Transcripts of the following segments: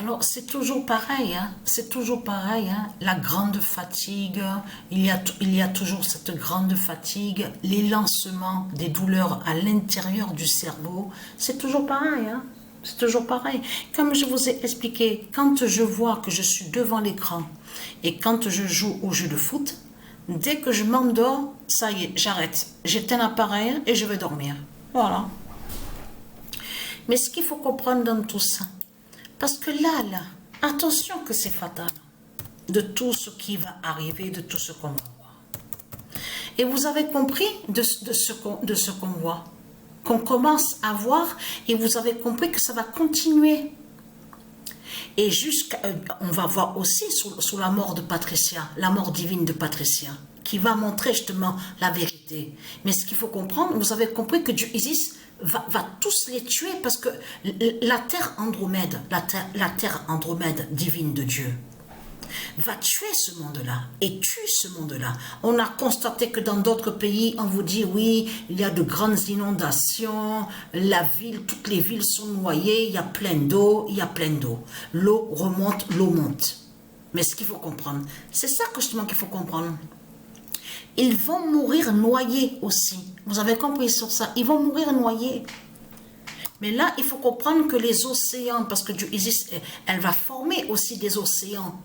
Alors, c'est toujours pareil, hein. C'est toujours pareil, hein. La grande fatigue, il y a toujours cette grande fatigue, les lancements des douleurs à l'intérieur du cerveau, c'est toujours pareil, hein. C'est toujours pareil. Comme je vous ai expliqué, quand je vois que je suis devant l'écran et quand je joue au jeu de foot, dès que je m'endors, ça y est, j'arrête. J'éteins l'appareil et je vais dormir. Voilà. Mais ce qu'il faut comprendre dans tout ça, parce que là, attention que c'est fatal de tout ce qui va arriver, de tout ce qu'on va voir. Et vous avez compris de ce qu'on voit, qu'on commence à voir, et vous avez compris que ça va continuer. Et on va voir aussi sous la mort de Patricia, la mort divine de Patricia, qui va montrer justement la vérité. Mais ce qu'il faut comprendre, vous avez compris que Dieu Isis va tous les tuer parce que la terre Andromède, la terre Andromède divine de Dieu, va tuer ce monde-là et tue ce monde-là. On a constaté que dans d'autres pays, on vous dit oui, il y a de grandes inondations, la ville, toutes les villes sont noyées, il y a plein d'eau, il y a plein d'eau. L'eau remonte, l'eau monte. Mais ce qu'il faut comprendre, c'est ça justement qu'il faut comprendre. Ils vont mourir noyés aussi. Vous avez compris sur ça? Ils vont mourir noyés. Mais là, il faut comprendre que les océans, parce que Dieu Isis, elle va former aussi des océans.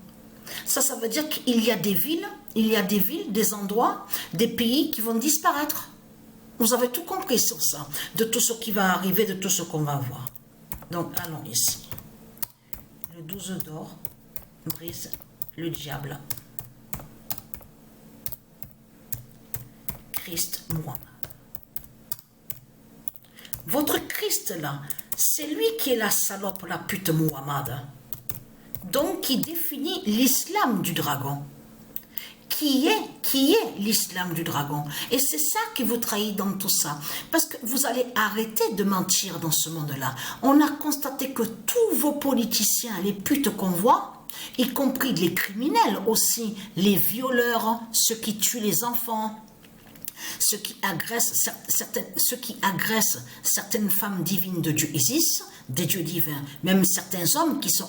Ça veut dire qu'il y a des villes, des endroits, des pays qui vont disparaître. Vous avez tout compris sur ça, de tout ce qui va arriver, de tout ce qu'on va voir. Donc, allons ici. Le 12 d'or brise le diable. Christ Muhammad. Votre Christ là, c'est lui qui est la salope, la pute Muhammad. Donc qui définit l'islam du dragon. Qui est l'islam du dragon? Et c'est ça qui vous trahit dans tout ça. Parce que vous allez arrêter de mentir dans ce monde-là. On a constaté que tous vos politiciens, les putes qu'on voit, y compris les criminels aussi, les violeurs, ceux qui tuent les enfants, ceux qui agressent certaines femmes divines de Dieu Isis, des dieux divins, même certains hommes qui sont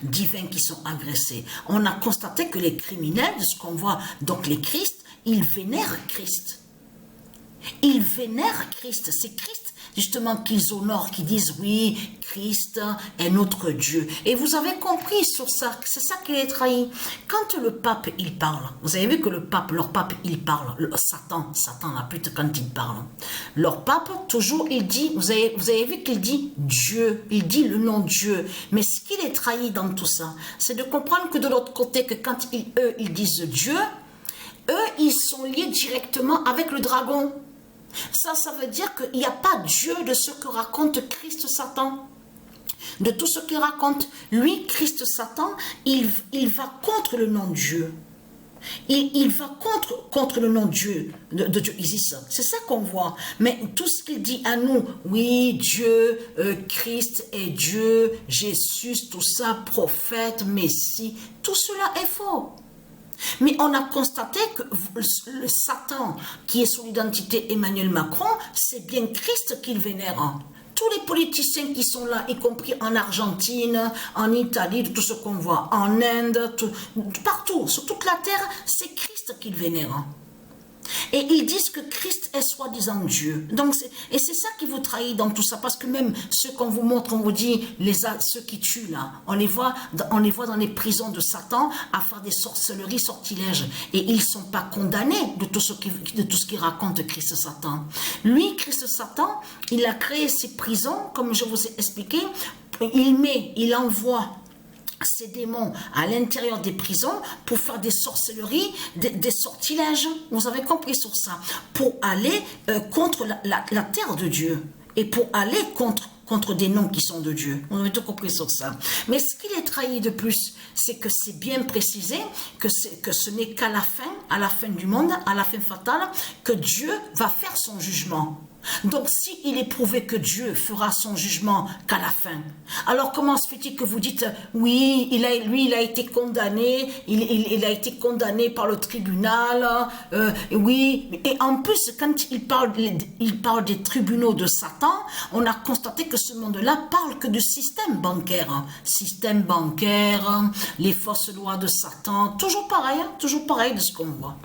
divins qui sont agressés. On a constaté que les criminels, de ce qu'on voit, donc les Christ, ils vénèrent Christ. Ils vénèrent Christ. C'est Christ justement qu'ils honorent, qui disent oui, Christ est notre Dieu. Et vous avez compris sur ça, c'est ça qui les trahit. Quand le pape, il parle, vous avez vu que leur pape, il parle, Satan, la pute, quand il parle. Leur pape, toujours, il dit, vous avez vu qu'il dit Dieu, il dit le nom Dieu. Mais ce qui les trahit dans tout ça, c'est de comprendre que de l'autre côté, que quand eux, ils disent Dieu, eux, ils sont liés directement avec le dragon. Ça veut dire qu'il n'y a pas Dieu de ce que raconte Christ Satan. De tout ce qu'il raconte. Lui, Christ Satan, il va contre le nom de Dieu. Il va contre le nom de Dieu, de Dieu Isis. C'est ça qu'on voit. Mais tout ce qu'il dit à nous, oui, Dieu, Christ est Dieu, Jésus, tout ça, prophète, Messie, tout cela est faux. Mais on a constaté que le Satan, qui est son identité Emmanuel Macron, c'est bien Christ qu'il vénère. Tous les politiciens qui sont là, y compris en Argentine, en Italie, tout ce qu'on voit, en Inde, partout, sur toute la terre, c'est Christ qu'ils vénèrent. Et ils disent que Christ est soi-disant Dieu. Donc et c'est ça qui vous trahit dans tout ça. Parce que même ceux qu'on vous montre, on vous dit, ceux qui tuent là, on les voit dans les prisons de Satan à faire des sorcelleries, sortilèges. Et ils ne sont pas condamnés de tout ce qui raconte Christ Satan. Lui, Christ Satan, il a créé ces prisons, comme je vous ai expliqué. Il envoie ces démons à l'intérieur des prisons pour faire des sorcelleries, des sortilèges. Vous avez compris sur ça. Pour aller contre la terre de Dieu. Et pour aller contre des noms qui sont de Dieu. Vous avez tout compris sur ça. Mais ce qui les trahit de plus, c'est que c'est bien précisé que ce n'est qu'à la fin du monde, à la fin fatale, que Dieu va faire son jugement. Donc, s'il est prouvé que Dieu fera son jugement qu'à la fin, alors comment se fait-il que vous dites, oui, lui, il a été condamné, il a été condamné par le tribunal, oui, et en plus, quand il parle des tribunaux de Satan, on a constaté que ce monde-là parle que du système bancaire. Système bancaire, les fausses lois de Satan, toujours pareil de ce qu'on voit.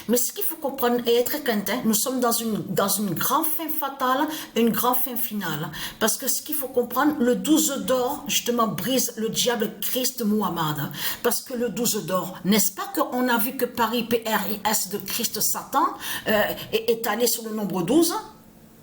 Mais ce qu'il faut comprendre et être attentif, nous sommes dans une grande fin fatale, une grande fin finale. Parce que ce qu'il faut comprendre, le 12 d'or, justement, brise le diable Christ Muhammad. Parce que le 12 d'or, n'est-ce pas qu'on a vu que Paris, PRIS de Christ Satan, est allé sur le nombre 12?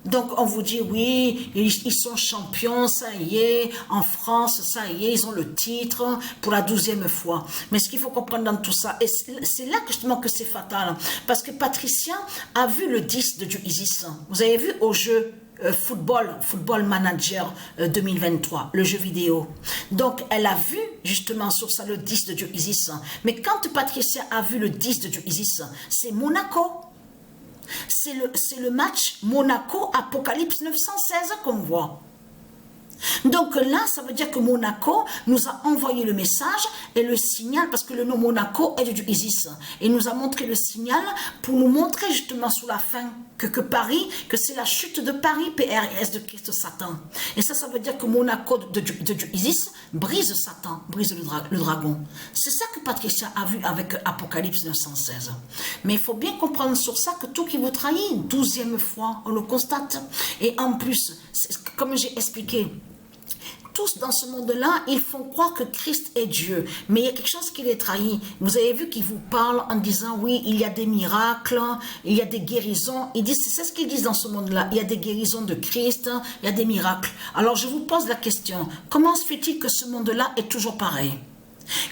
Donc, on vous dit, oui, ils sont champions, ça y est, en France, ça y est, ils ont le titre pour la 12e fois. Mais ce qu'il faut comprendre dans tout ça, et c'est là justement que c'est fatal, parce que Patricia a vu le 10 de Dieu Isis. Vous avez vu au jeu Football Manager 2023, le jeu vidéo. Donc, elle a vu justement sur ça le 10 de Dieu Isis. Mais quand Patricia a vu le 10 de Dieu Isis, c'est Monaco. C'est le match Monaco-Apocalypse 916 qu'on voit. Donc là, ça veut dire que Monaco nous a envoyé le message et le signal, parce que le nom Monaco est du Isis. Et nous a montré le signal pour nous montrer justement sous la fin que Paris, que c'est la chute de Paris, PRIS de Christ Satan. Et ça veut dire que Monaco de Isis brise Satan, brise le dragon. C'est ça que Patricia a vu avec Apocalypse 916. Mais il faut bien comprendre sur ça que tout qui vous trahit, 12e fois, on le constate. Et en plus, comme j'ai expliqué, tous dans ce monde-là, ils font croire que Christ est Dieu. Mais il y a quelque chose qui les trahit. Vous avez vu qu'ils vous parlent en disant, oui, il y a des miracles, il y a des guérisons. Ils disent, c'est ce qu'ils disent dans ce monde-là. Il y a des guérisons de Christ, il y a des miracles. Alors je vous pose la question, comment se fait-il que ce monde-là est toujours pareil?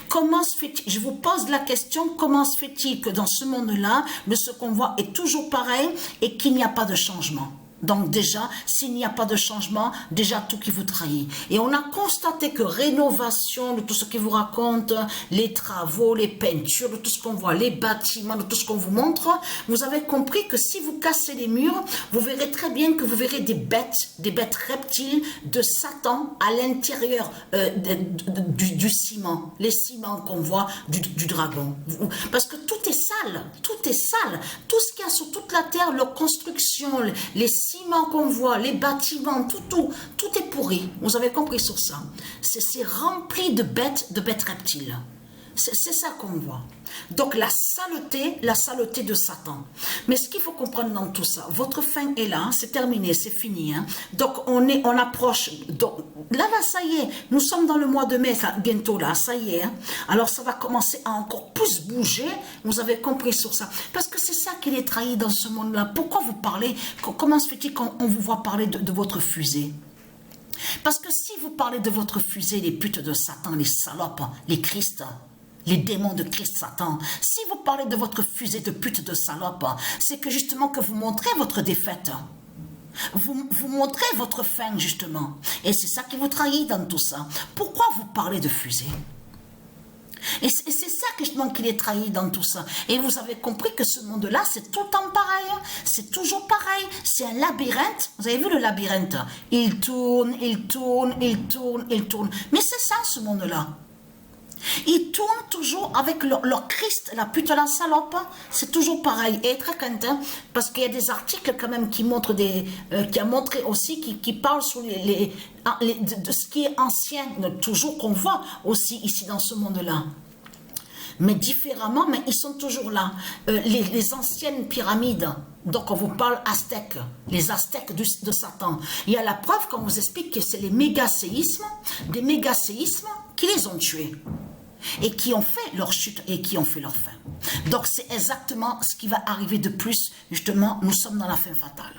Comment se fait-il, je vous pose la question, comment se fait-il que dans ce monde-là, ce qu'on voit est toujours pareil et qu'il n'y a pas de changement? Donc déjà, s'il n'y a pas de changement, déjà tout qui vous trahit. Et on a constaté que rénovation de tout ce qui vous raconte, les travaux, les peintures, de tout ce qu'on voit, les bâtiments, de tout ce qu'on vous montre, vous avez compris que si vous cassez les murs, vous verrez très bien que vous verrez des bêtes reptiles de Satan à l'intérieur du ciment, les ciments qu'on voit du dragon. Parce que tout est sale, tout ce qu'il y a sur toute la terre, leur construction, les ciments qu'on voit, les bâtiments, tout est pourri. Vous avez compris sur ça. C'est rempli de bêtes reptiles. C'est ça qu'on voit. Donc la saleté de Satan. Mais ce qu'il faut comprendre dans tout ça, votre fin est là, c'est terminé, c'est fini. Hein. Donc on approche. Donc, là, ça y est, nous sommes dans le mois de mai, bientôt là, ça y est. Hein. Alors ça va commencer à encore plus bouger. Vous avez compris sur ça. Parce que c'est ça qui les trahit dans ce monde-là. Pourquoi vous parlez, comment se fait-il qu'on vous voit parler de votre fusée? Parce que si vous parlez de votre fusée, les putes de Satan, les salopes, les Christ, les démons de Christ Satan, si vous parlez de votre fusée de pute de salope, c'est que justement que vous montrez votre défaite. Vous montrez votre fin justement. Et c'est ça qui vous trahit dans tout ça. Pourquoi vous parlez de fusée? Et c'est ça justement qui les trahit dans tout ça. Et vous avez compris que ce monde-là, c'est tout le temps pareil. C'est toujours pareil. C'est un labyrinthe. Vous avez vu le labyrinthe? Il tourne, il tourne, il tourne, il tourne. Mais c'est ça ce monde-là. Ils tournent toujours avec leur Christ, la pute à la salope. C'est toujours pareil. Et très content parce qu'il y a des articles quand même qui montrent qui a montré aussi, qui parlent sur de ce qui est ancien, toujours qu'on voit aussi ici dans ce monde-là. Mais différemment, mais ils sont toujours là. Les anciennes pyramides, donc on vous parle aztèques, les aztèques de Satan. Il y a la preuve qu'on vous explique que c'est les méga-séismes, des méga-séismes qui les ont tués. Et qui ont fait leur chute et qui ont fait leur fin. Donc c'est exactement ce qui va arriver de plus. Justement, nous sommes dans la fin fatale.